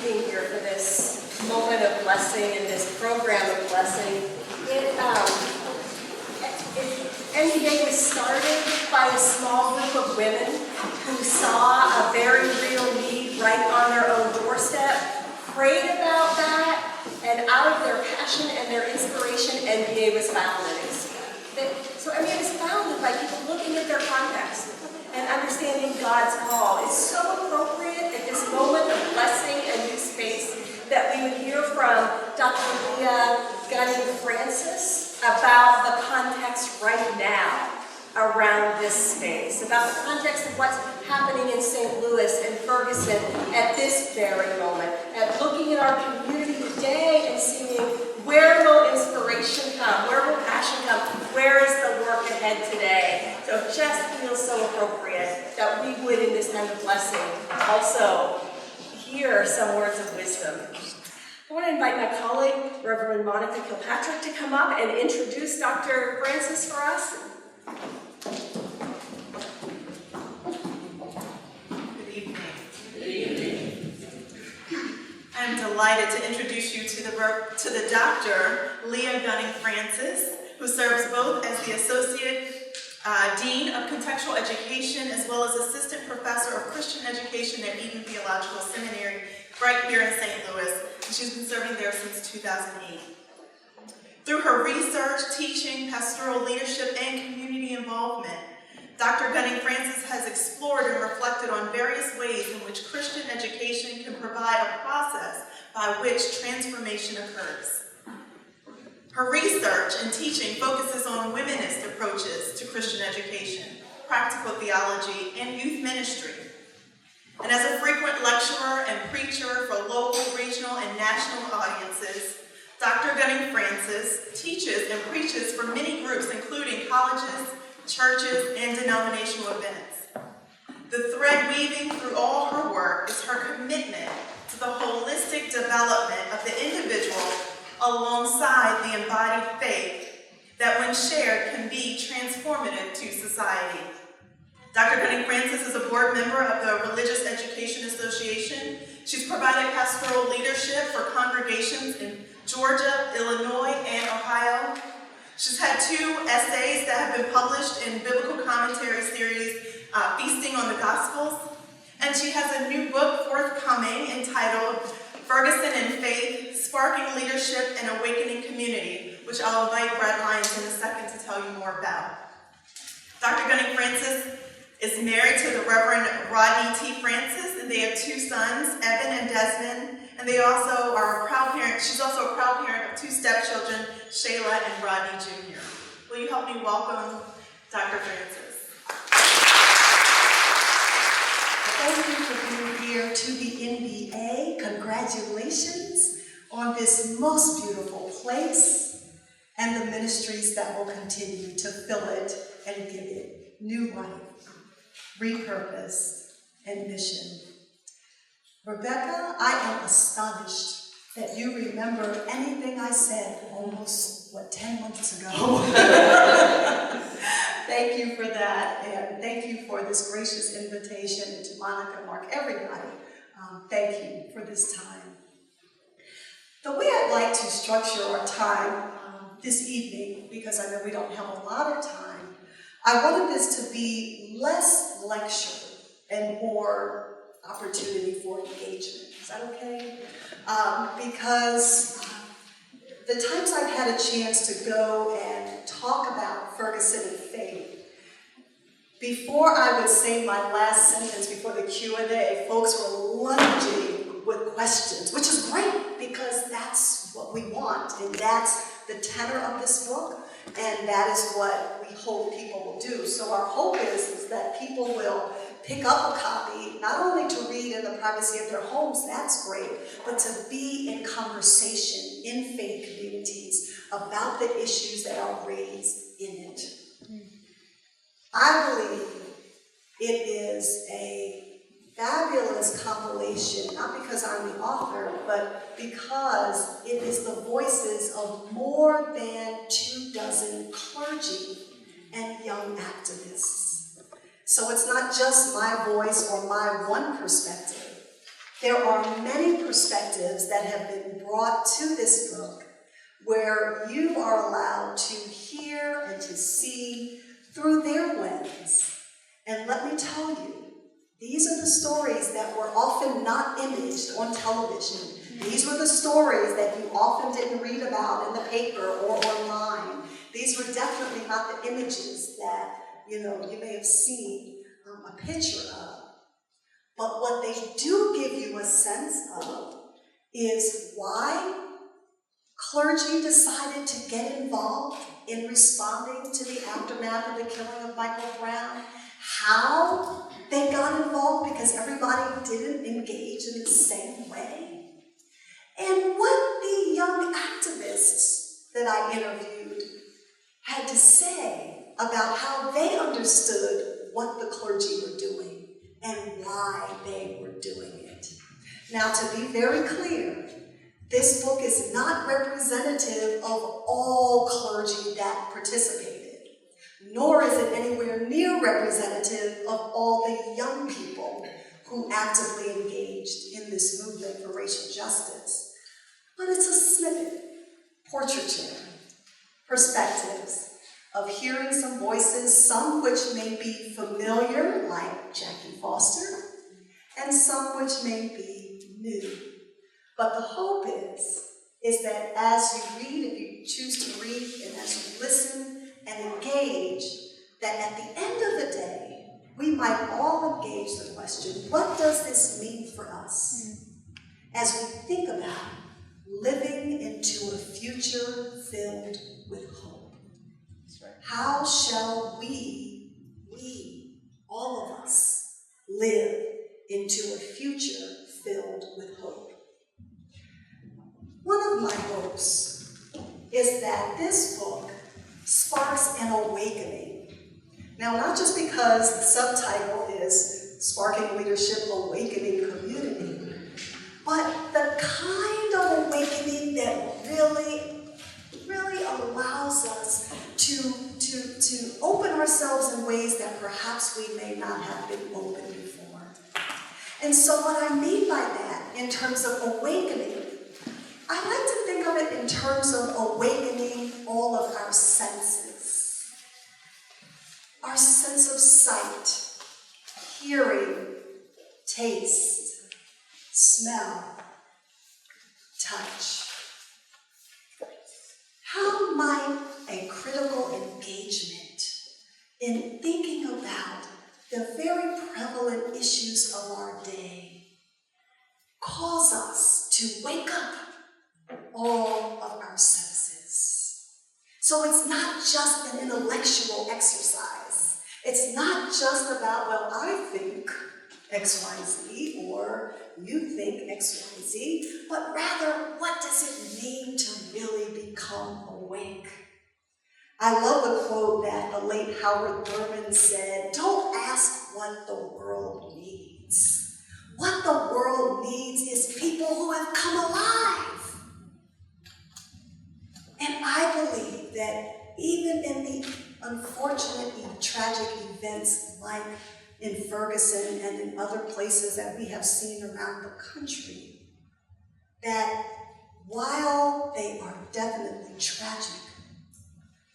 being here for this moment of blessing and this program of blessing. NBA was started by a small group of women who saw a very real need right on their own doorstep, prayed about that, and out of their passion and their inspiration, NBA was founded. So NBA was founded by people looking at their context and understanding God's call. It's so appropriate at this moment of blessing and new space that we would hear from Dr. Leah Gunning Francis about the context right now around this space, about the context of what's happening in St. Louis and Ferguson at this very moment, at looking at our community today and seeing where will inspiration come, where will passion come, where is the work ahead today. So it just feels so appropriate that we would, in this time of blessing, also hear some words of wisdom. I want to invite my colleague, Reverend Monica Kilpatrick, to come up and introduce Dr. Francis for us. Good evening. Good evening. I'm delighted to introduce you to the Dr. Leah Gunning Francis, who serves both as the Associate Dean of Contextual Education as well as Assistant Professor of Christian Education at Eden Theological Seminary right here in St. Louis, and she's been serving there since 2008. Through her research, teaching, pastoral leadership, and community involvement, Dr. Gunning Francis has explored and reflected on various ways in which Christian education can provide a process by which transformation occurs. Her research and teaching focuses on womanist approaches to Christian education, practical theology, and youth ministry. And as a frequent lecturer and preacher for local, regional, and national audiences, Dr. Gunning Francis teaches and preaches for many groups, including colleges, churches, and denominational events. The thread weaving through all her work is her commitment to the holistic development of the individual alongside the embodied faith that, when shared, can be transformative to society. Dr. Gunning Francis is a board member of the Religious Education Association. She's provided pastoral leadership for congregations in Georgia, Illinois, and Ohio. She's had 2 essays that have been published in biblical commentary series, Feasting on the Gospels. And she has a new book forthcoming entitled Ferguson and Faith, Sparking Leadership and Awakening Community, which I'll invite Brad Lyons in a second to tell you more about. Dr. Gunning Francis is married to the Reverend Rodney T. Francis, and they have 2 sons, Evan and Desmond, and they also are a proud parent. She's also a proud parent of 2 stepchildren, Shayla and Rodney Jr. Will you help me welcome Dr. Francis? Thank you for being here to the NBA. Congratulations on this most beautiful place and the ministries that will continue to fill it and give it new life, repurpose, and mission. Rebecca, I am astonished that you remember anything I said almost, 10 months ago. Thank you for that, and thank you for this gracious invitation, and to Monica, Mark, everybody. Thank you for this time. The way I'd like to structure our time this evening, because I know we don't have a lot of time, I wanted this to be less lecture and more opportunity for engagement. Is that okay? Because the times I've had a chance to go and talk about Ferguson and faith, before I would say my last sentence before the Q&A, folks were lunging with questions, which is great because that's what we want, and that's the tenor of this book, and that is what we hope people will do. So our hope is that people will pick up a copy, not only to read in the privacy of their homes, that's great, but to be in conversation in faith communities about the issues that are raised in it. I believe it is a fabulous compilation, not because I'm the author, but because it is the voices of more than 24 clergy and young activists. So it's not just my voice or my one perspective. There are many perspectives that have been brought to this book where you are allowed to hear and to see through their lens. And let me tell you, these are the stories that were often not imaged on television. These were the stories that you often didn't read about in the paper or online. These were definitely not the images that, you may have seen a picture of. But what they do give you a sense of is why clergy decided to get involved in responding to the aftermath of the killing of Michael Brown, how they got involved because everybody didn't engage in the same way, and what the young activists that I interviewed had to say about how they understood what the clergy were doing and why they were doing it. Now, to be very clear, this book is not representative of all clergy that participated, nor is it anywhere near representative of all the young people who actively engaged in this movement for racial justice. But it's a snippet, portraiture, perspectives of hearing some voices, some which may be familiar, like Jackie Foster, and some which may be new. But the hope is that as you read, if you choose to read, and as you listen and engage, that at the end of the day, we might all engage the question, what does this mean for us? As we think about living into a future filled with hope. How shall we, all of us, live into a future filled with hope? One of my hopes is that this book sparks an awakening. Now, not just because the subtitle is Sparking Leadership, Awakening Community, but the kind of awakening that really allows us to open ourselves in ways that perhaps we may not have been open before. And so what I mean by that, in terms of awakening, I like to think of it in terms of awakening all of our senses. Our sense of sight, hearing, taste, smell, touch. How might a critical engagement in thinking about the very prevalent issues of our day cause us to wake up all of our senses? So it's not just an intellectual exercise. It's not just about, well, I think XYZ or you think XYZ, but rather, what does it mean to really become awake? I love the quote that the late Howard Thurman said, don't ask what the world needs. What the world needs is people who have come alive. And I believe that even in the unfortunate and tragic events like in Ferguson and in other places that we have seen around the country, that while they are definitely tragic,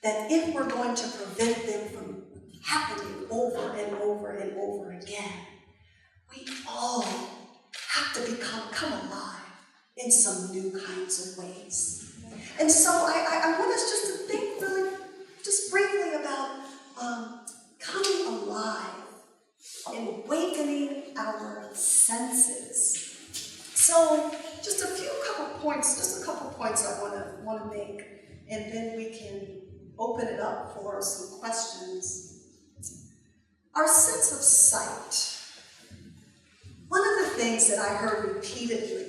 that if we're going to prevent them from happening over and over and over again, we all have to come alive in some new kinds of ways. And so I want us just to think really, just briefly about coming alive and awakening our senses. So just a couple points I want to make, and then we can open it up for some questions. Our sense of sight. One of the things that I heard repeatedly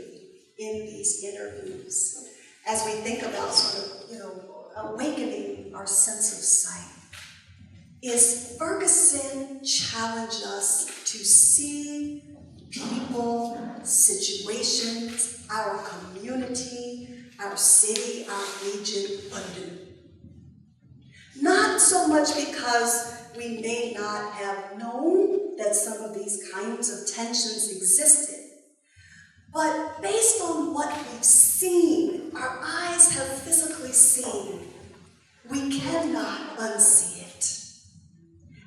in these interviews, as we think about sort of, awakening our sense of sight, is Ferguson challenged us to see people, situations, our community, our city, our region anew. Not so much because we may not have known that some of these kinds of tensions existed, But based on what we've seen, our eyes have physically seen, we cannot unsee it.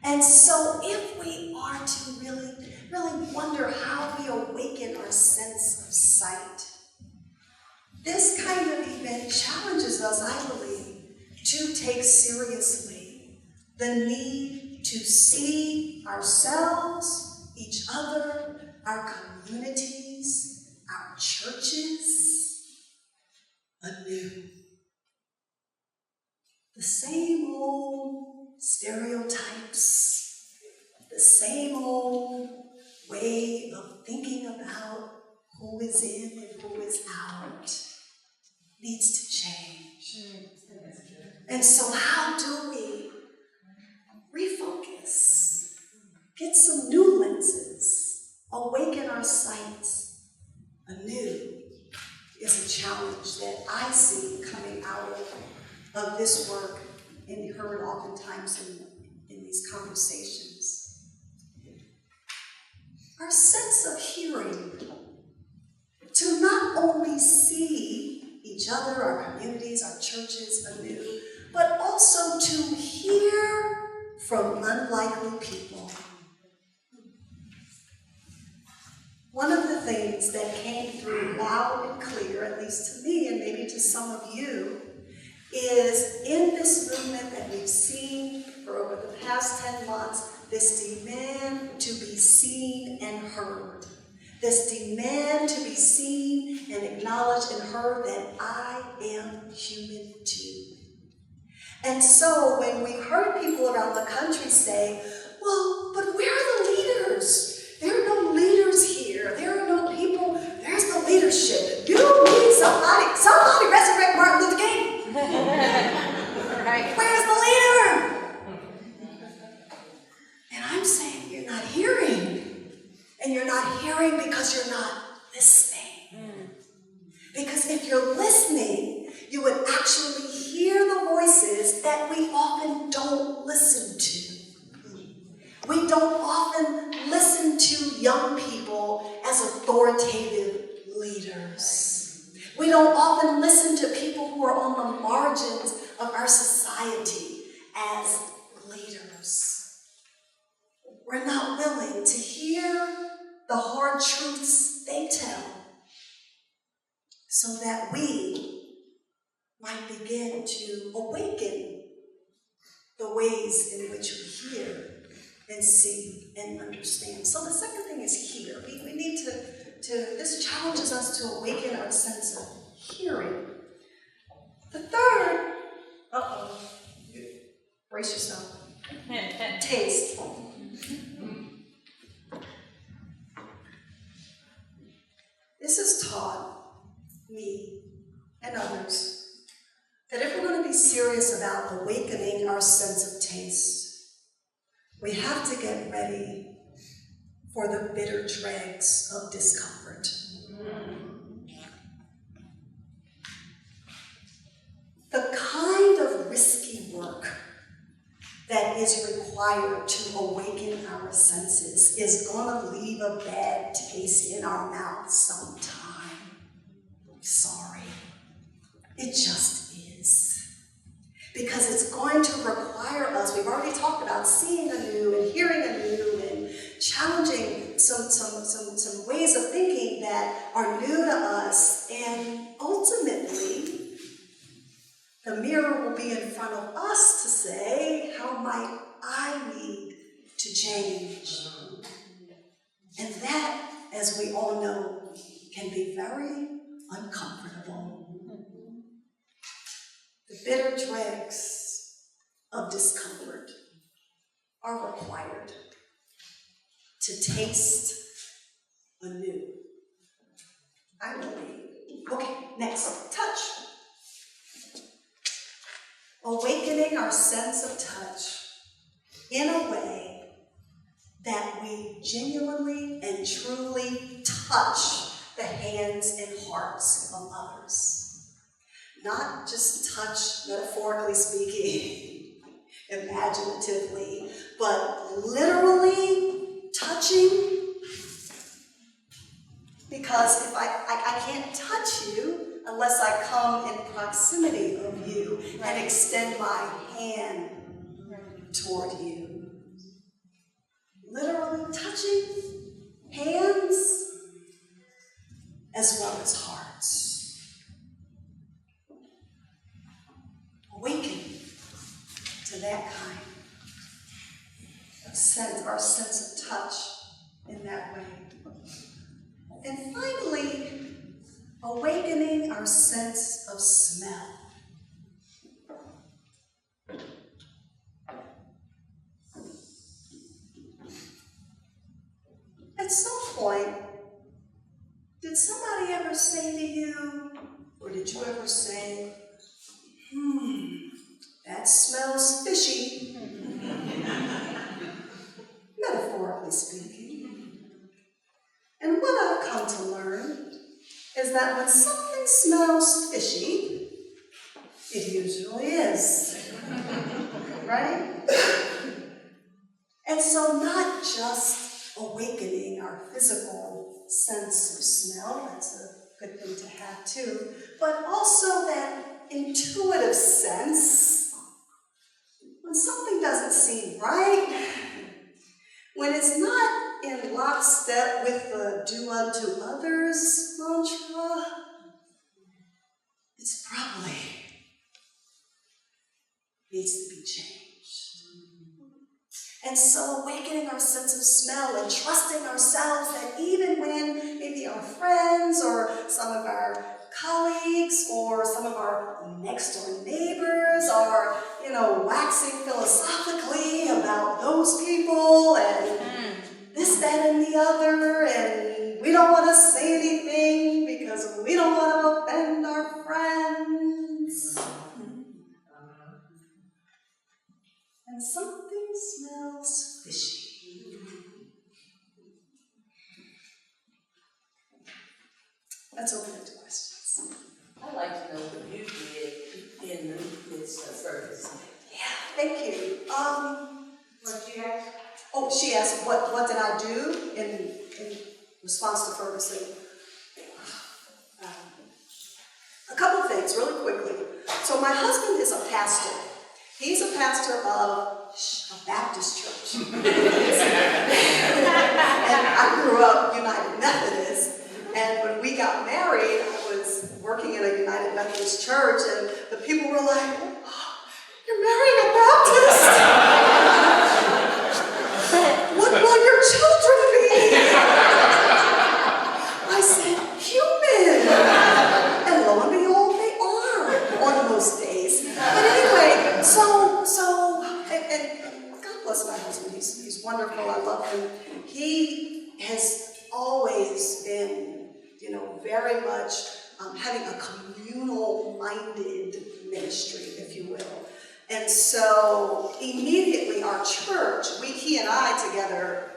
And so if we are to really wonder how we awaken our sense of sight, this kind of event challenges us, I believe, to take seriously the need to see ourselves, each other, our communities, our churches anew. The same old stereotypes, the same old way of thinking about who is in and who is out needs to change. And so how do we refocus, get some new lenses, awaken our sights anew is a challenge that I see coming out of this work and heard oftentimes in these conversations. Our sense of hearing, to not only see each other, our communities, our churches anew, but also to hear from unlikely people. One of the things that came through loud and clear, at least to me and maybe to some of you, is in this movement that we've seen for over the past 10 months, this demand to be seen and heard. This demand to be seen and acknowledged and heard that I am human too. And so when we heard people around the country say, well, but where are the leaders? There are no leaders here. There are no people. There's no leadership. You need somebody resurrect Martin Luther King. Right. Where's the leader? And I'm saying you're not hearing. And you're not hearing because you're not listening. Because if you're listening, you would actually hear the voices that we often don't listen to. We don't often listen to young people as authoritative leaders. We don't often listen to people who are on the margins of our society as leaders. We're not willing to hear the hard truths they tell so that we might begin to awaken the ways in which we hear and see and understand. So the second thing is hear. We need to this challenges us to awaken our sense of hearing. The third, brace yourself, taste. This has taught me and others that if we're going to be serious about awakening our sense of taste, we have to get ready for the bitter dregs of discomfort. The kind of risky work that is required to awaken our senses is going to leave a bad taste in our mouths sometime. Sorry. It just is. Because it's going to require us, we've already talked about seeing anew and hearing anew and challenging some ways of thinking that are new to us, and ultimately the mirror will be in front of us to say, how might I need to change? And that, as we all know, can be very uncomfortable. The bitter dregs of discomfort are required to taste anew, I believe. Okay, next, touch. Awakening our sense of touch in a way that we genuinely and truly touch the hands and hearts of others. Not just touch, metaphorically speaking, imaginatively, but literally touching. Because because if I can't touch you unless I come in proximity of you and extend my hand toward you. Literally touching hands as well as hearts. Awaken to that kind of sense, our sense of touch in that way. And finally, awakening our sense of smell. At some point, did somebody ever say to you, or did you ever say, that smells fishy, metaphorically speaking? And what I've come to learn is that when something smells fishy, it usually is, right? And so not just awakening our physical sense of smell, that's a good thing to have too, but also that intuitive sense when something doesn't seem right, when it's not in lockstep with the do unto others mantra, it's probably needs to be changed. And so awakening our sense of smell and trusting ourselves that even when maybe our friends or some of our colleagues or some of our next door neighbors are, waxing philosophically about those people and this, that, and the other, and we don't want to say anything because we don't want to offend our friends. And something smells fishy. Let's open it to questions. I'd like to know what you did in the midst of Ferguson. Yeah, thank you. What you asked? Oh, she asked, what did I do in response to Ferguson? A couple things, really quickly. So my husband is a pastor. He's a pastor of a Baptist church. And I grew up United Methodist, and when we got married, I was working in a United Methodist church, and the people were like, oh, you're marrying a Baptist? What will your children be? I said, human. And lo and behold, they are on most days. But anyway, and God bless my husband. He's wonderful. I love him. He has always been, very much having a communal-minded ministry, if you will. And so immediately our church, he and I together,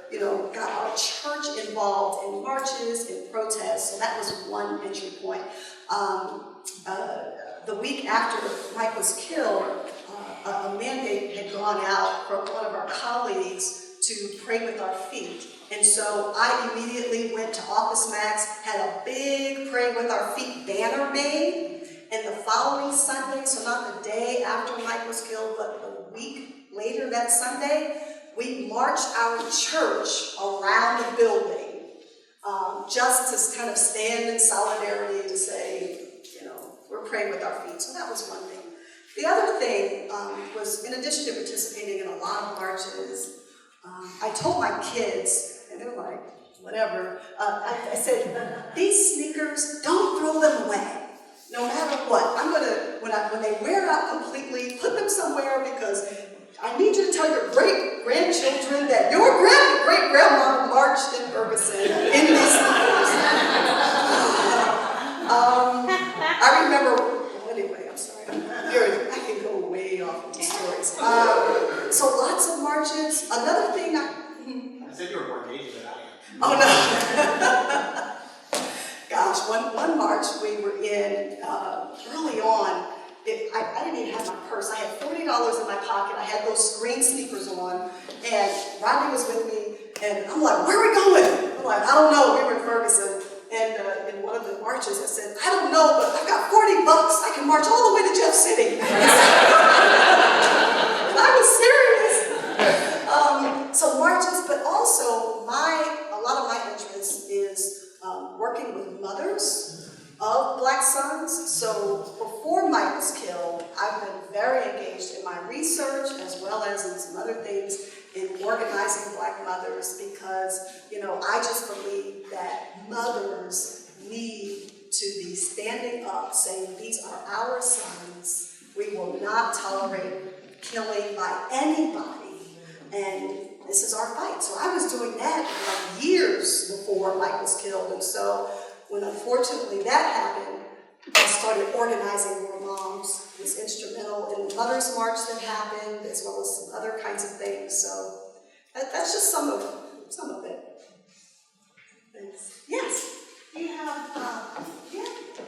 got our church involved in marches, in protests. So that was one entry point. The week after Mike was killed, a mandate had gone out from one of our colleagues to pray with our feet. And so I immediately went to Office Max, had a big Pray with Our Feet banner made, and the following Sunday, so not the day after Mike was killed, but the week later that Sunday, we marched our church around the building just to kind of stand in solidarity and say, we're praying with our feet. So that was one thing. The other thing was, in addition to participating in a lot of marches, I told my kids, and they're like, whatever, I said, these sneakers, don't throw them away, no matter what. I'm gonna, when they wear out completely, put them somewhere because I need you to tell your great-grandchildren that your great-grandma marched in Ferguson in these sneakers. I remember, anyway, I'm sorry, I can go way off with these stories. So lots of marches. Another thing I said you were more engaged than I am. Oh no. Gosh, one march we were in early on. I didn't even have my purse. I had $40 in my pocket. I had those green sneakers on, and Rodney was with me. And I'm like, where are we going? I'm like, I don't know. We were in Ferguson, and marches. I said, I don't know, but I've got $40. I can march all the way to Jeff City. And I was serious. So marches, but also a lot of my interest is working with mothers of Black sons. So before Mike was killed, I've been very engaged in my research as well as in some other things in organizing Black mothers because, I just believe that mothers need to be standing up saying, these are our sons. We will not tolerate killing by anybody. And this is our fight. So I was doing that like years before Mike was killed. And so when unfortunately that happened, I started organizing more moms. Was instrumental in the Mother's March that happened, as well as some other kinds of things. So that's just some of it. Thanks. Yes? You have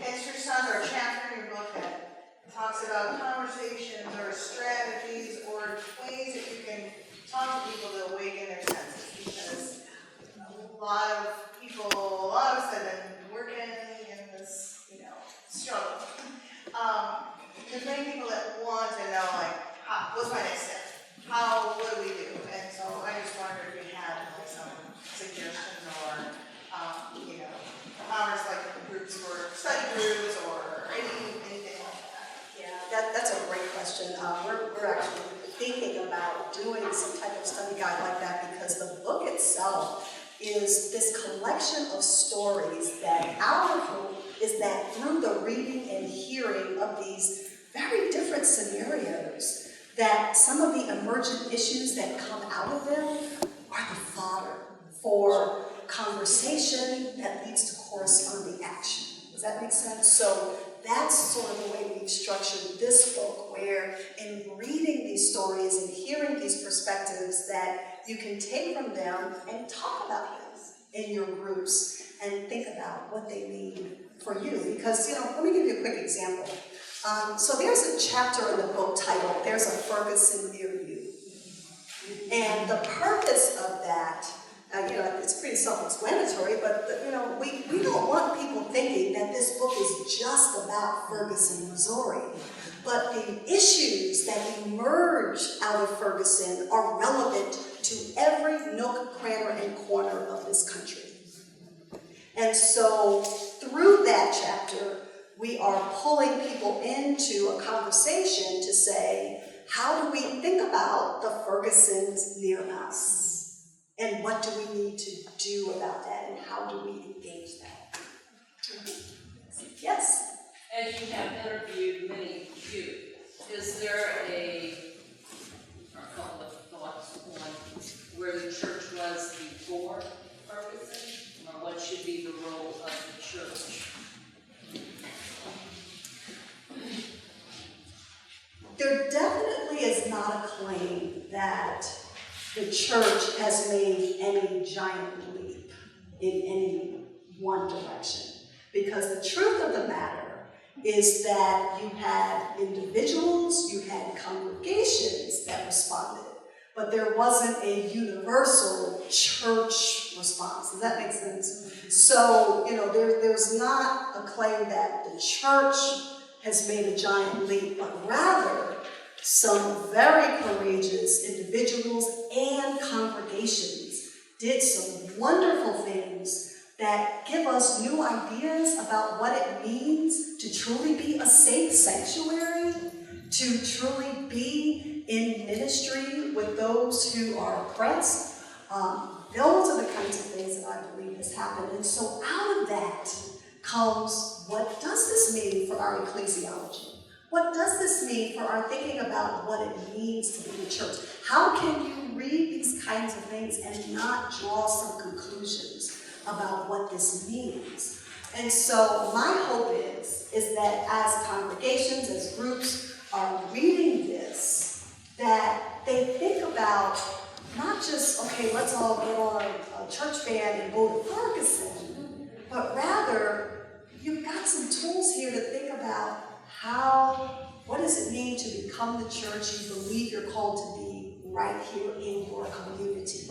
Pastor Son or a chapter in your book that talks about conversations or strategies or ways that you can talk to people to awaken their senses, because a lot of us have been working in this, struggle. There's many people that want to know, like, what's my next step? What do we do? And so I just wondered if you had some suggestions or, like groups for study groups or anything like that. Yeah, that's a great question. We're actually thinking about doing some type of study guide like that because the book itself is this collection of stories that our hope is that through the reading and hearing of these very different scenarios, that some of the emergent issues that come out of them are the fodder for conversation that leads to corresponding action. Does that make sense? So that's sort of the way we've structured this book, where in reading these stories and hearing these perspectives that you can take from them and talk about them in your groups and think about what they mean for you. Because, let me give you a quick example. So there's a chapter in the book titled, There's a Ferguson Near You. And the purpose of that, it's pretty self-explanatory, but we don't want people thinking that this book is just about Ferguson, Missouri. But the issues that emerge out of Ferguson are relevant to every nook, cranny, and corner of this country. And so through that chapter, we are pulling people into a conversation to say, how do we think about the Fergusons near us? And what do we need to do about that? And how do we engage that? Yes? As you have interviewed many youth, is there a couple of thoughts on where the church was before Ferguson, or what should be the role of the church? There definitely is not a claim that the church has made any giant leap in any one direction. Because the truth of the matter is that you had individuals, you had congregations that responded, but there wasn't a universal church response. Does that make sense? So, there's not a claim that the church has made a giant leap, but rather some very courageous individuals and congregations did some wonderful things that give us new ideas about what it means to truly be a safe sanctuary, to truly be in ministry with those who are oppressed. Those are the kinds of things that I believe has happened. And so out of that comes, what does this mean for our ecclesiology? What does this mean for our thinking about what it means to be the church? How can you read these kinds of things and not draw some conclusions about what this means? And so my hope is that as congregations, as groups are reading this, that they think about not just, okay, let's all get on a church van and go to Ferguson, but rather, you've got some tools here to think about what does it mean to become the church you believe you're called to be right here in your community.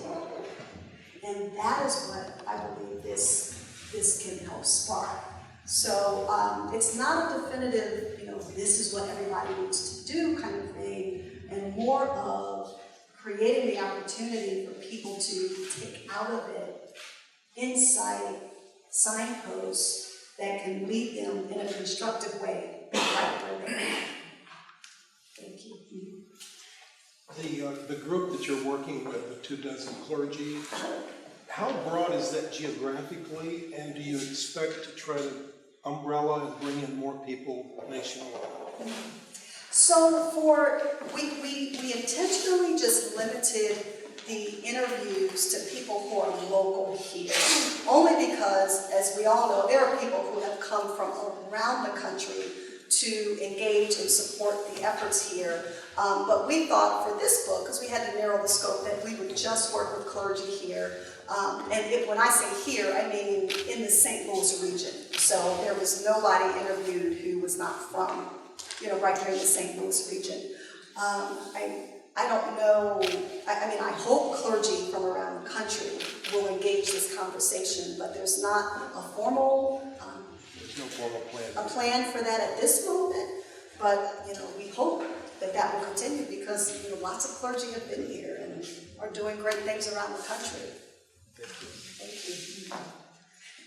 And that is what I believe this can help spark. So it's not a definitive, this is what everybody needs to do kind of thing, and more of creating the opportunity for people to take out of it insight, signposts that can lead them in a constructive way, right where they are. Thank you. The group that you're working with, the 24 clergy, how broad is that geographically, and do you expect to try to umbrella and bring in more people nationwide? So we intentionally just limited the interviews to people who are local here, only because, as we all know, there are people who have come from around the country to engage and support the efforts here. But we thought for this book, because we had to narrow the scope, that we would just work with clergy here. When I say here, I mean in the St. Louis region. So there was nobody interviewed who was not from, right here in the St. Louis region. I don't know, I hope clergy from around the country will engage this conversation, but there's not a formal There's no formal plan. a plan for that at this moment, but we hope that will continue because lots of clergy have been here and are doing great things around the country. Thank you.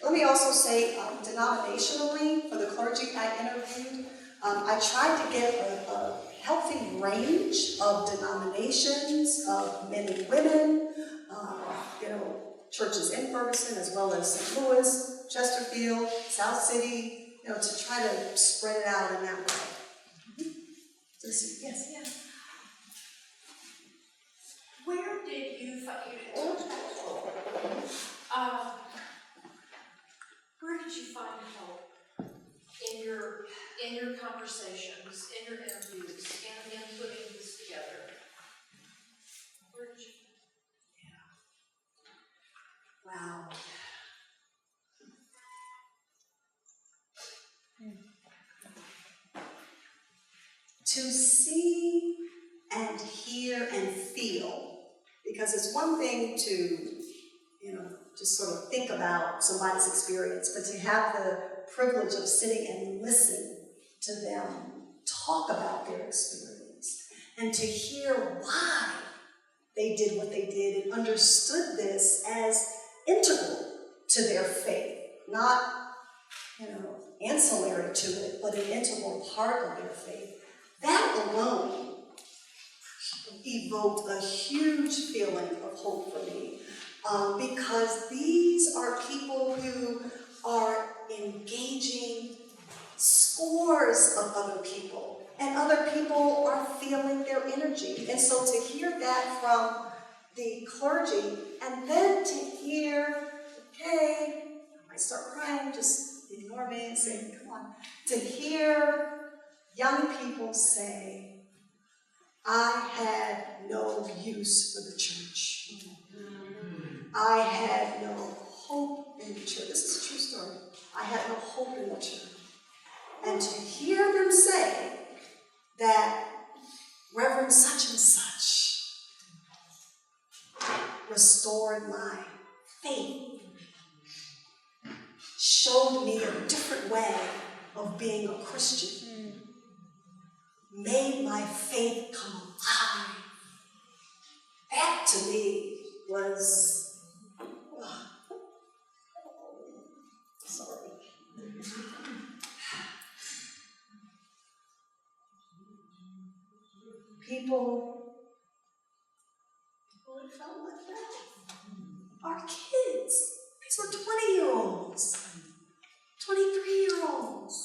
Let me also say, denominationally, for the clergy I interviewed, I tried to get a healthy range of denominations, of men and women, churches in Ferguson as well as St. Louis, Chesterfield, South City, to try to spread it out in that way. Yes. Where did you find, where did you find hope in your conversations, in your interviews, and in putting this together? Where did you? Wow. To see and hear and feel, because it's one thing to, just sort of think about somebody's experience, but to have the privilege of sitting and listen to them talk about their experience, and to hear why they did what they did and understood this as integral to their faith, not, ancillary to it, but an integral part of their faith. That alone evoked a huge feeling of hope for me, because these are people who are engaging scores of other people, and other people are feeling their energy. And so to hear that from the clergy, and then to hear, okay, I might start crying, just ignore me and say, come on. To hear young people say, I had no use for the church. I had no hope in the church. This is a true story. I had no hope in the church. And to hear them say that Reverend such and such restored my faith, showed me a different way of being a Christian, made my faith come alive. That to me was, sorry. People who felt like that. Our kids. These were 20-year-olds, 23-year-olds,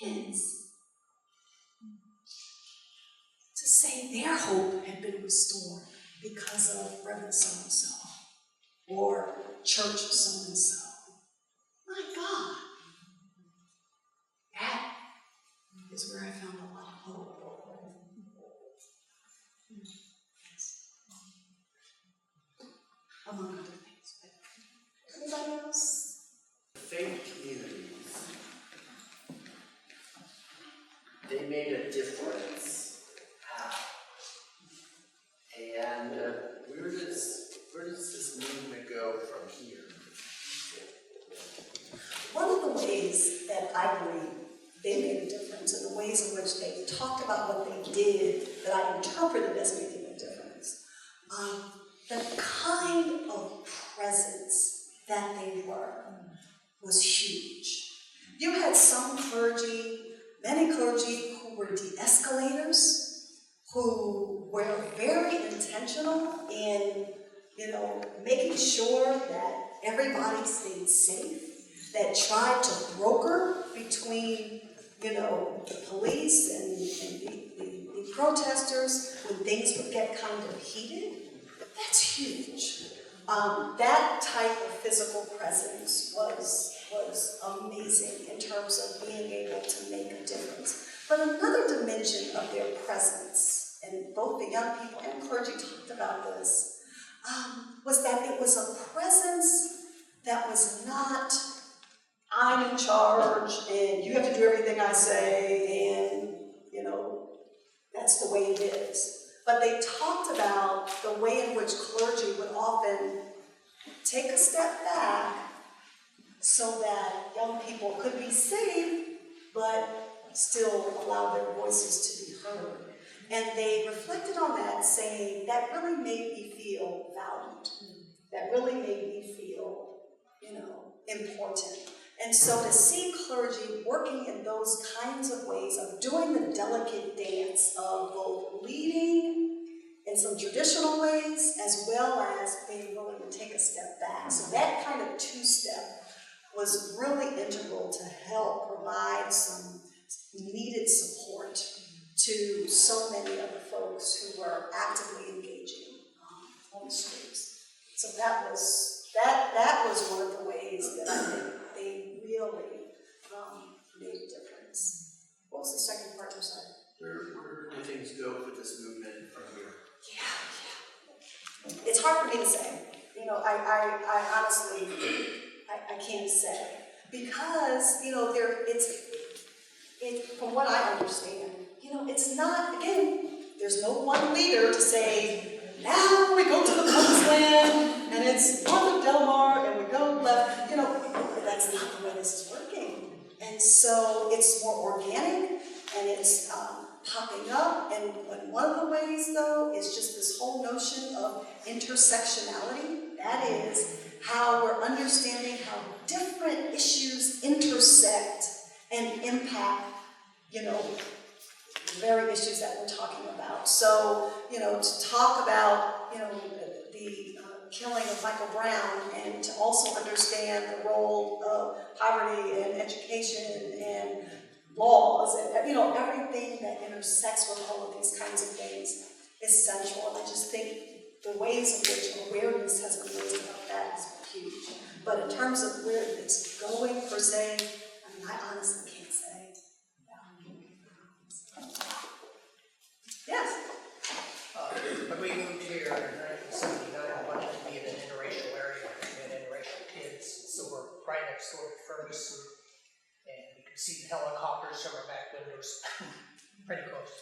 kids. To say their hope had been restored because of Reverend so-and-so or church so-and-so. My God. That is where I found a lot of hope. Among other things. Anybody else? Faith communities, they made a difference. And where does this movement go from here? they made a difference, and the ways in which they talked about what they did that I interpreted as making a difference. The kind of presence that they were was huge. You had some clergy, many clergy who were de-escalators, who were very intentional in, making sure that everybody stayed safe, that tried to broker between, the police and the protesters when things would get kind of heated. That's huge. That type of physical presence was amazing in terms of being able to make a difference. But another dimension of their presence, and both the young people and clergy talked about this, was that it was a presence that was not, I'm in charge and you have to do everything I say and, that's the way it is. But they talked about the way in which clergy would often take a step back so that young people could be saved, but still allow their voices to be heard. And they reflected on that, saying, that really made me feel valued. That really made me feel, important. And so to see clergy working in those kinds of ways of doing the delicate dance of both leading in some traditional ways, as well as being willing to take a step back. So that kind of two-step was really integral to help provide some needed support to so many of the folks who were actively engaging on the streets. So that was one of the ways that I think they really made a difference. What was the second part? I'm sorry. Where do things go for this movement from here? Yeah. It's hard for me to say. I honestly, I can't say. Because, it's from what I understand, it's not, again, there's no one leader to say, now we go to the promised land, and it's north of Del Mar, and we go left. That's not the way this is working. And so it's more organic, and it's popping up, and one of the ways, though, is just this whole notion of intersectionality. That is how we're understanding how different issues intersect and impact, the very issues that we're talking about. So, to talk about, the killing of Michael Brown, and to also understand the role of poverty and education and laws and, everything that intersects with all of these kinds of things is central. And I just think the ways in which awareness has been raised about that is huge. But in terms of where it's going, per se, I honestly can't say. Yes? When we moved here in 1979, I wanted to be in an interracial area. We had interracial kids, so we're right next door to Ferguson, and you can see the helicopters from our back windows, pretty close.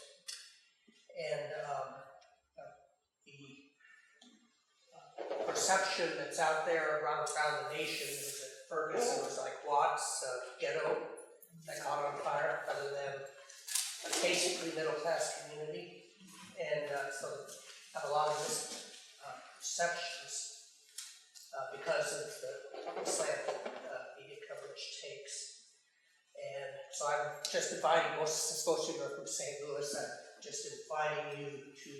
And the perception that's out there around the nation is that Ferguson was like Watts' ghetto that caught on fire, rather than a basically middle-class community. And so I have a lot of misperceptions because of the slant that media coverage takes. And so I'm just inviting, most of you are from St. Louis, I'm just inviting you to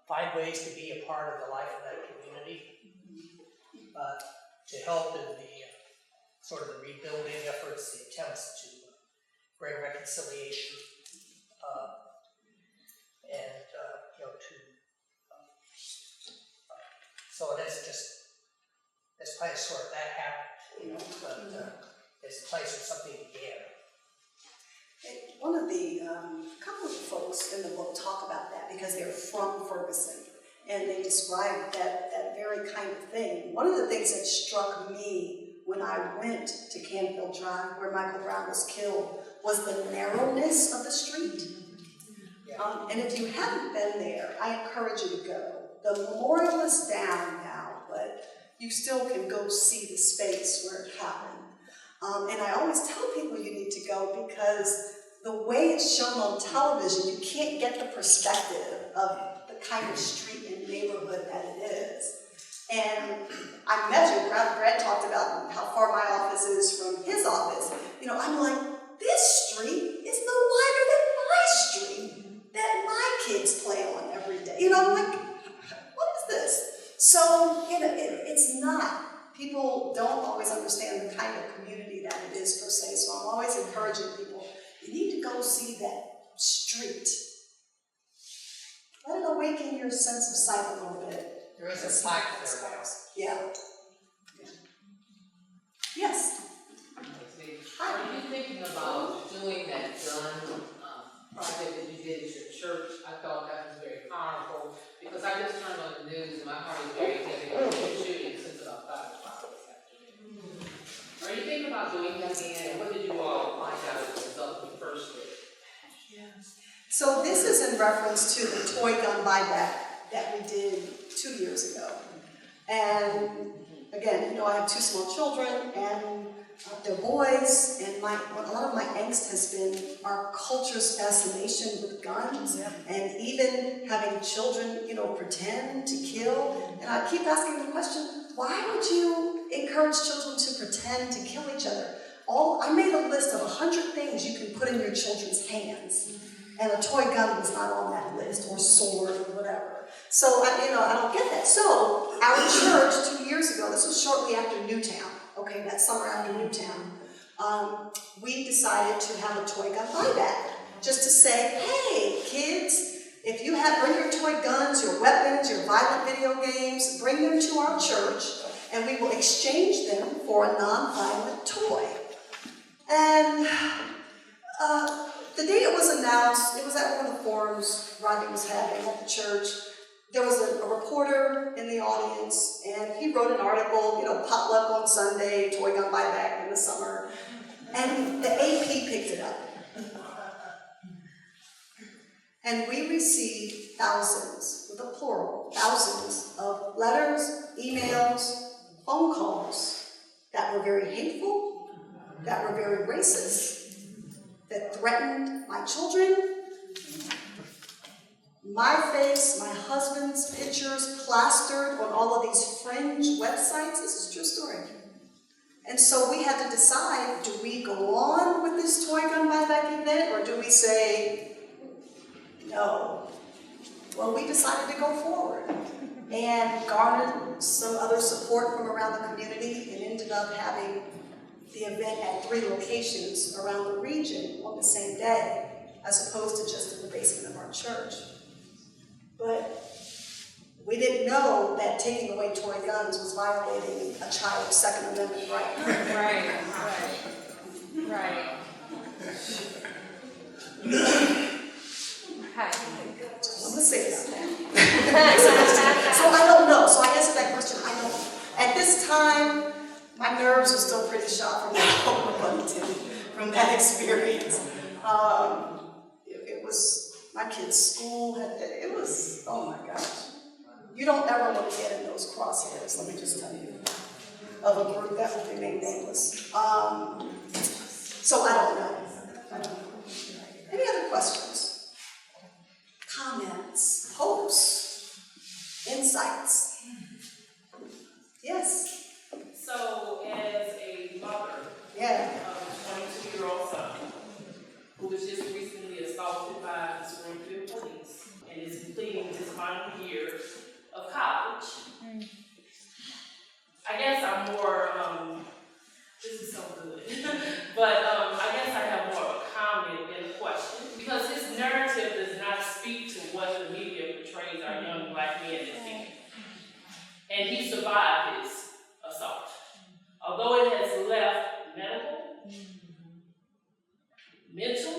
find ways to be a part of the life of that community, to help in the sort of the rebuilding efforts, the attempts to bring reconciliation, and so that's probably sort of that happened, but it's a place where something began. One of the, couple of the folks in the book talk about that because they're from Ferguson, and they describe that very kind of thing. One of the things that struck me when I went to Canfield Drive, where Michael Brown was killed, was the narrowness of the street. And if you haven't been there, I encourage you to go. The memorial is down now, but you still can go see the space where it happened. And I always tell people you need to go because the way it's shown on television, you can't get the perspective of the kind of street and neighborhood that it is. And I measured, Brad talked about how far my office is from his office. You know, I'm like, this street is no wider than my street that my kids play on every day. You know, I'm like, what is this? So, you know, it's not. People don't always understand the kind of community that it is per se. So I'm always encouraging people, you need to go see that street. Let it awaken your sense of sight a little bit. There is a plaque there now. Yeah. Yes. Are you thinking about doing that gun project that you did at your church? I thought that was very powerful because I just turned on the news and my heart is very heavy on the shooting since about 5 o'clock this afternoon. Are you thinking about doing that again? And what did you all find out as a result of the first trip? So this is in reference to the toy gun buyback that we did 2 years ago. And again, you know, I have 2 small children and they're boys, and a lot of my angst has been our culture's fascination with guns, and even having children, you know, pretend to kill. And I keep asking the question, why would you encourage children to pretend to kill each other? I made a list of 100 things you can put in your children's hands, and a toy gun was not on that list, or sword, or whatever. So, I don't get that. So, our church 2 years ago, this was shortly after Newtown, okay, that summer after Newtown, we decided to have a toy gun buyback, just to say, hey, kids, if you bring your toy guns, your weapons, your violent video games, bring them to our church, and we will exchange them for a non-violent toy. And the day it was announced, it was at one of the forums Rodney was having at the church. There was a reporter in the audience, and he wrote an article, potluck on Sunday, toy gun buyback in the summer, and the AP picked it up. And we received thousands, with a plural, thousands of letters, emails, phone calls that were very hateful, that were very racist, that threatened my children, my face, my husband's pictures plastered on all of these fringe websites. This is a true story. And so we had to decide, do we go on with this toy gun buyback event, or do we say no? Well, we decided to go forward and garnered some other support from around the community and ended up having the event at 3 locations around the region on the same day, as opposed to just in the basement of our church. But we didn't know that taking away toy guns was violating a child's Second Amendment right. Right. I'm gonna say that now. So I don't know. So I answered that question. I don't know. At this time, my nerves are still pretty shot from that experience. It was my kid's school. It was, oh my gosh. You don't ever want to get in those crosshairs, let me just tell you, of a group that will remain nameless. So I don't know. Any other questions? Comments? Hopes? Insights? Yes? So, as a mother of a 22-year-old son who was just recently assaulted by the Springfield police and is completing his final year of college, I guess I'm more, this is so good, but I guess I have more of a comment than a question, because his narrative does not speak to what the media portrays our young black men as being. And he survived his assault. Although it has left medical, mental,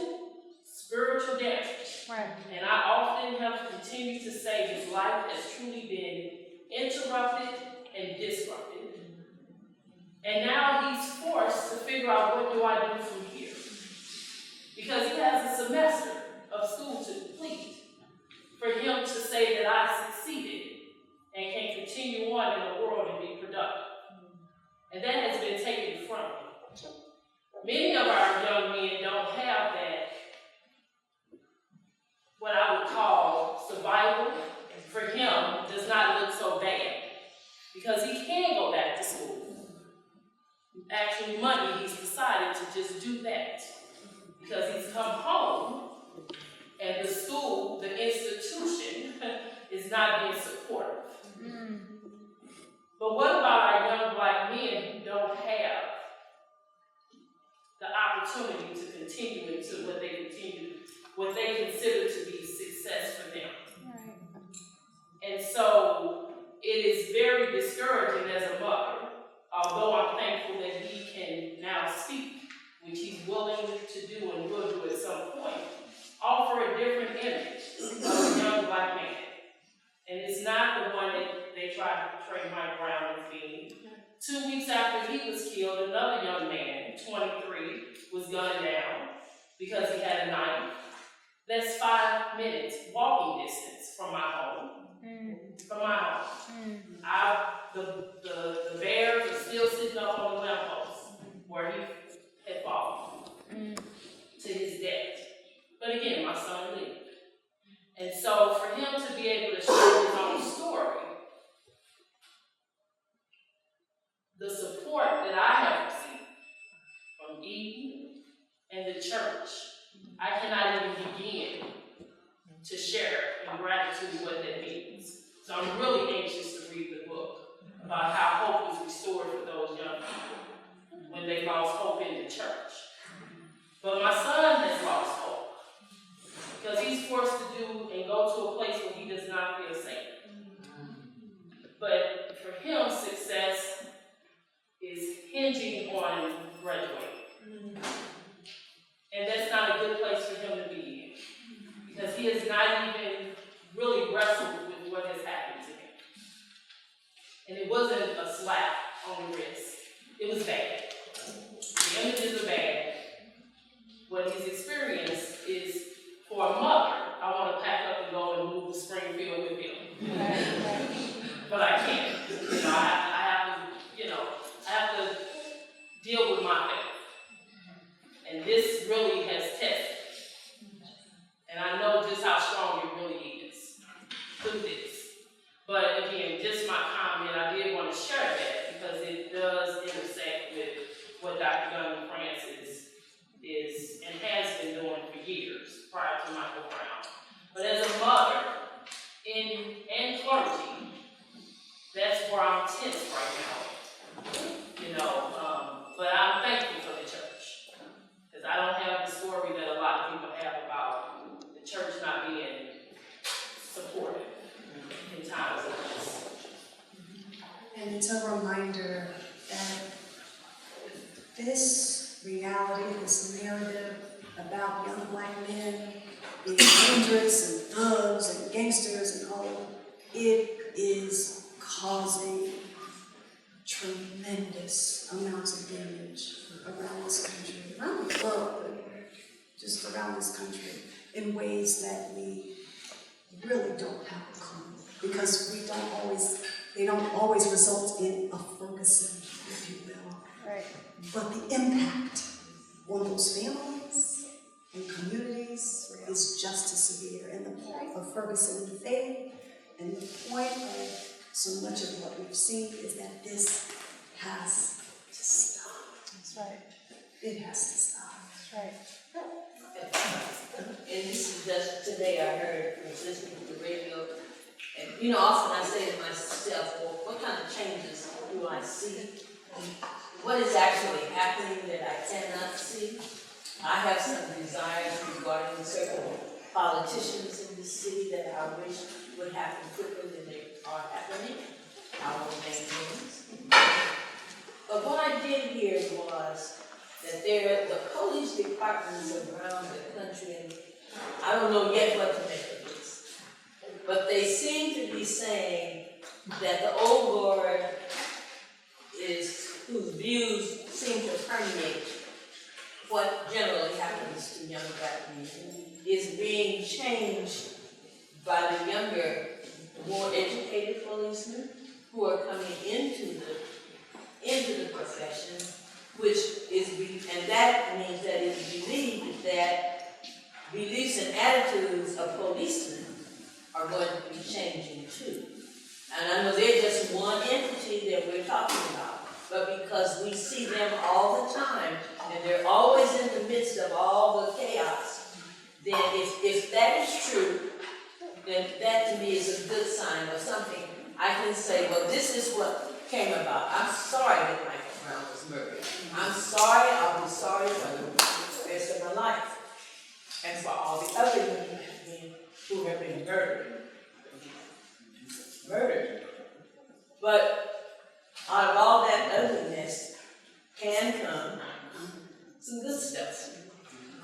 spiritual damage. Right. And I often have to continue to say his life has truly been interrupted and disrupted. And now he's forced to figure out, what do I do from here? Because he has a semester of school to complete for him to say that I succeeded and can continue on in the world and be productive. And that has been taken from him. he can go back to school. Actually, Monday, he's decided to just do that because he's come home and the school, the institution, is not being supportive. But what about our young black men who don't have the opportunity to continue into what they consider to be success for them? And so it is very discouraging as a mother, although I'm thankful that he can now speak, which he's willing to do and will do at some point, offer a different image of a young black man. And it's not the one that they try to portray Mike Brown as being. 2 weeks after he was killed, another young man, 23, was gunned down because he had a knife. That's 5 minutes walking distance from my home. From my home. The bears are still sitting up on the lamppost where he had fallen to his death. But again, my son lived. And so for him to be able to share his own story, the support that I have received from Eden and the church, I cannot even begin to share in gratitude what that means. So I'm really anxious to read the book about how hope is restored for those young people when they lost hope in the church. But my son has lost hope because he's forced to do and go to a place where he does not feel safe. But for him, success is hinging on graduating. And that's not a good place for him to be in because he has not even really wrestled with what has happened to him. And it wasn't a slap on the wrist. It was bad. The images are bad. What he's experienced is, for a mother, I want to pack up and go and move to Springfield with him. But I can't. I have to deal with my faith. And this really has tested. And I know just how strong it really is through this. But again, just my comment, I did want to share that because it does intersect with what Dr. Gunning Francis is and has been doing for years prior to Michael Brown. But as a mother and clergy, that's where I'm tense right now. But I'm thankful for the church because I don't have the story that a lot of people have about the church not being supportive in times like this. And it's a reminder that this reality, this narrative about young black men being dangerous and thugs and gangsters and all, it is causing tremendous amounts of damage around this country, around the world, just around this country, in ways that we really don't have a clue, because they don't always result in a Ferguson, if you will. Right. But the impact on those families and communities is just as severe. And the point of Ferguson faith, and the point of so much of what we've seen is that this has to stop. That's right. It has to stop. That's right. And this is just today I heard from listening to the radio, and often I say to myself, well, what kind of changes do I see? What is actually happening that I cannot see? I have some desires regarding certain politicians in the city that I wish would happen quicker than they are happening. I will name names. But what I did hear was that the police departments around the country, and I don't know yet what to make of this, but they seem to be saying that the old guard whose views seem to permeate what generally happens to young black men, is being changed by the younger, more educated policemen who are coming into the profession, and that means that it's believed that beliefs and attitudes of policemen are going to be changing too. And I know they're just one entity that we're talking about, but because we see them all the time, and they're always in the midst of all the chaos, then if that is true, then that to me is a good sign of something. I can say, well, this is what came about. I'm sorry that Michael Brown was murdered. I'm sorry, I'll be sorry for the rest of my life. And for all the other women who have been murdered. But out of all that ugliness can come some good stuff.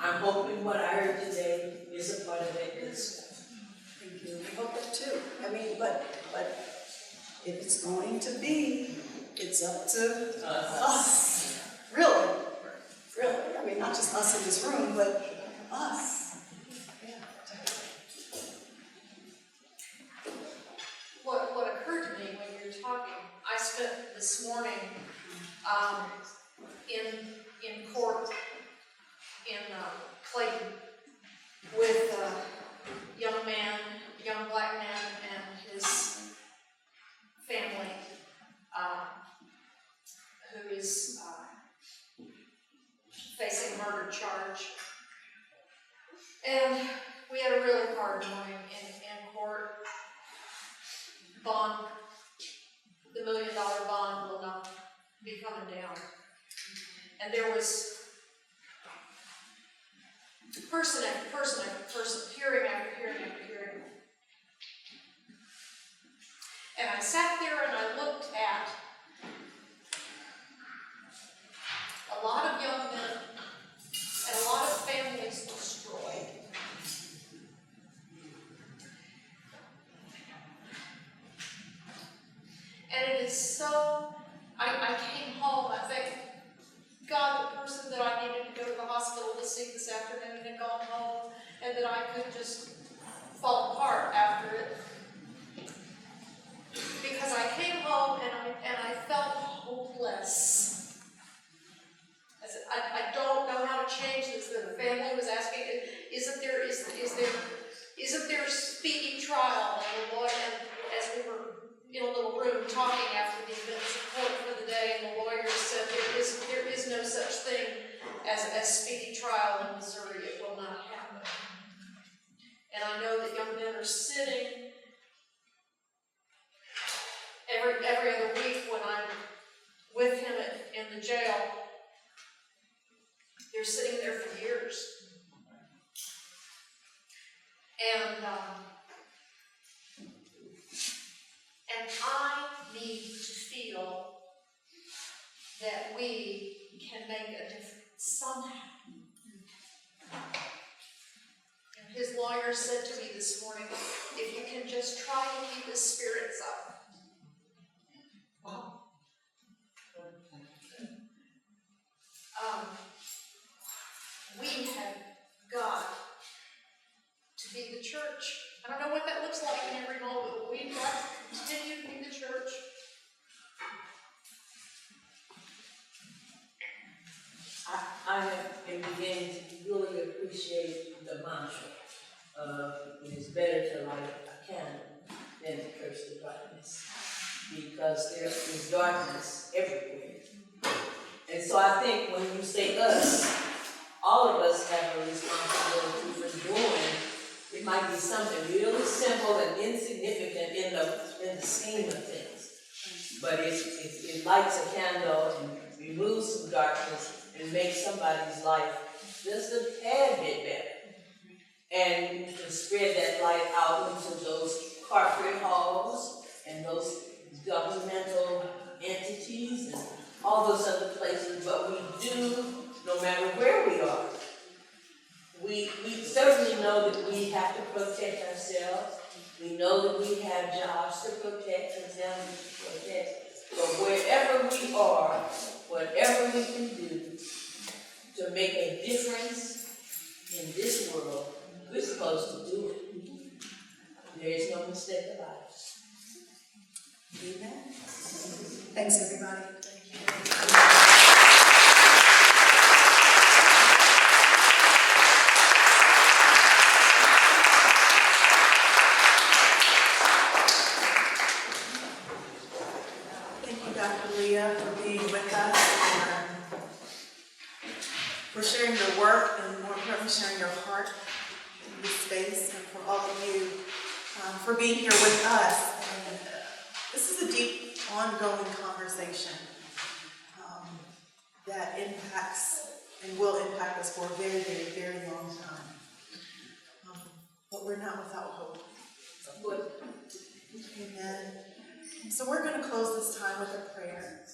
I'm hoping what I heard today is a part of that good stuff. Thank you. We hope that too. I mean, but if it's going to be, it's up to us. Really. I mean, not just us in this room, but us. Yeah. What occurred to me when you were talking, I spent this morning in court in Clayton with a young black man and his family who is facing a murder charge. And we had a really hard morning in court. Bond, the $1 million bond will not be coming down. And there was person after person after person, hearing after hearing after hearing. And I sat there and I looked at a lot of young men and a lot of families destroyed. And it is so, I came home, I thank God the person that I needed to go to the hospital to see this afternoon had gone home, and that I could just fall apart after it. Because I came home and I felt hopeless. I said, I don't know how to change this. The family was asking, isn't there a speedy trial? And the lawyer, and as we were in a little room talking after the events of court for the day, and the lawyer said there is no such thing as a speedy trial in Missouri. It will not happen. And I know that young men are sitting every other week when I'm with him in the jail. They're sitting there for years. And I need to feel that we can make a difference somehow. And his lawyer said to me this morning, if you can just try to keep his spirits up. We have got to be the church. I don't know what that looks like in every moment, but we've got to continue to be the church. I am beginning to really appreciate the mantra of it is better to light a candle than to curse the darkness, because there is darkness everywhere. And so I think when you say us, all of us have a responsibility for doing. It might be something really simple and insignificant in the scheme of things, but it lights a candle and removes some darkness and makes somebody's life just a tad bit better. And you can spread that light out into those corporate halls and those governmental entities and all those other places. But we do, no matter where we are, we certainly know that we have to protect ourselves. We know that we have jobs to protect and families to protect. But wherever we are, whatever we can do to make a difference in this world, we're supposed to do it. There is no mistake about it. Amen. Thanks, everybody. Leah, for being with us, for sharing your work, and more importantly, sharing your heart in this space, and for all of you for being here with us. And this is a deep, ongoing conversation that impacts and will impact us for a very, very, very long time. But we're not without hope. Amen. So we're going to close this time with a prayer.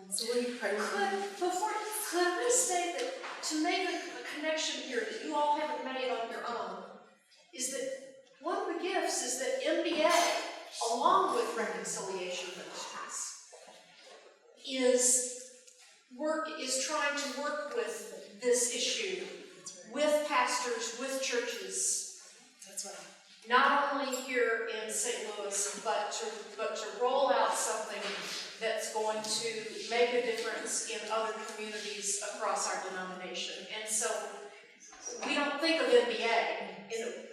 So will you pray with me? Could I say that to make a connection here that you all haven't made on your own is that one of the gifts is that MBA, along with reconciliation ministries, is trying to work with this issue, with pastors, with churches. That's right. Not only here in St. Louis, but to roll out something that's going to make a difference in other communities across our denomination. And so we don't think of MBA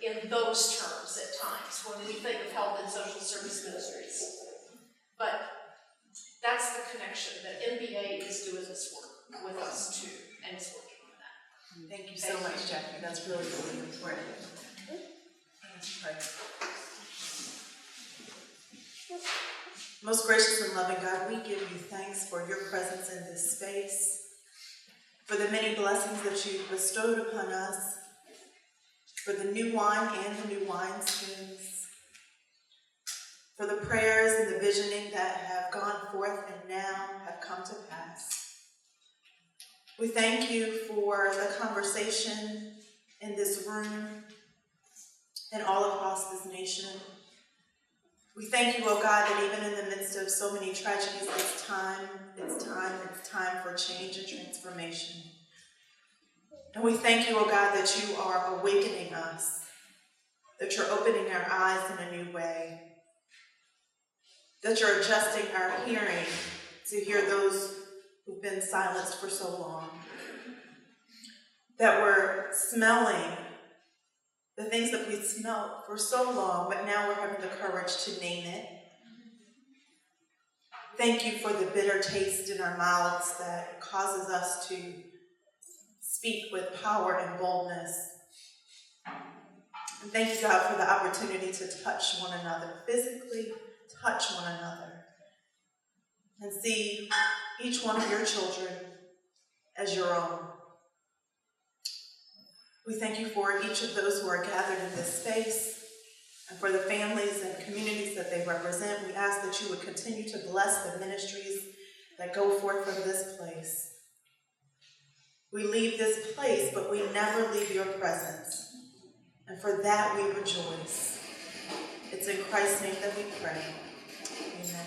in those terms at times when we think of health and social service ministries. But that's the connection, that MBA is doing this work with us too, and is working on that. Thank you so much, Jackie. That's really, really important. Let's pray. Most gracious and loving God, we give you thanks for your presence in this space, for the many blessings that you've bestowed upon us, for the new wine and the new wineskins, for the prayers and the visioning that have gone forth and now have come to pass. We thank you for the conversation in this room and all across this nation. We thank you, oh God, that even in the midst of so many tragedies, it's time for change and transformation. And we thank you, oh God, that you are awakening us, that you're opening our eyes in a new way, that you're adjusting our hearing to hear those who've been silenced for so long, that we're smelling the things that we smelled for so long, but now we're having the courage to name it. Thank you for the bitter taste in our mouths that causes us to speak with power and boldness. And thank you, God, for the opportunity to touch one another, physically touch one another, and see each one of your children as your own. We thank you for each of those who are gathered in this space and for the families and communities that they represent. We ask that you would continue to bless the ministries that go forth from this place. We leave this place, but we never leave your presence. And for that we rejoice. It's in Christ's name that we pray. Amen.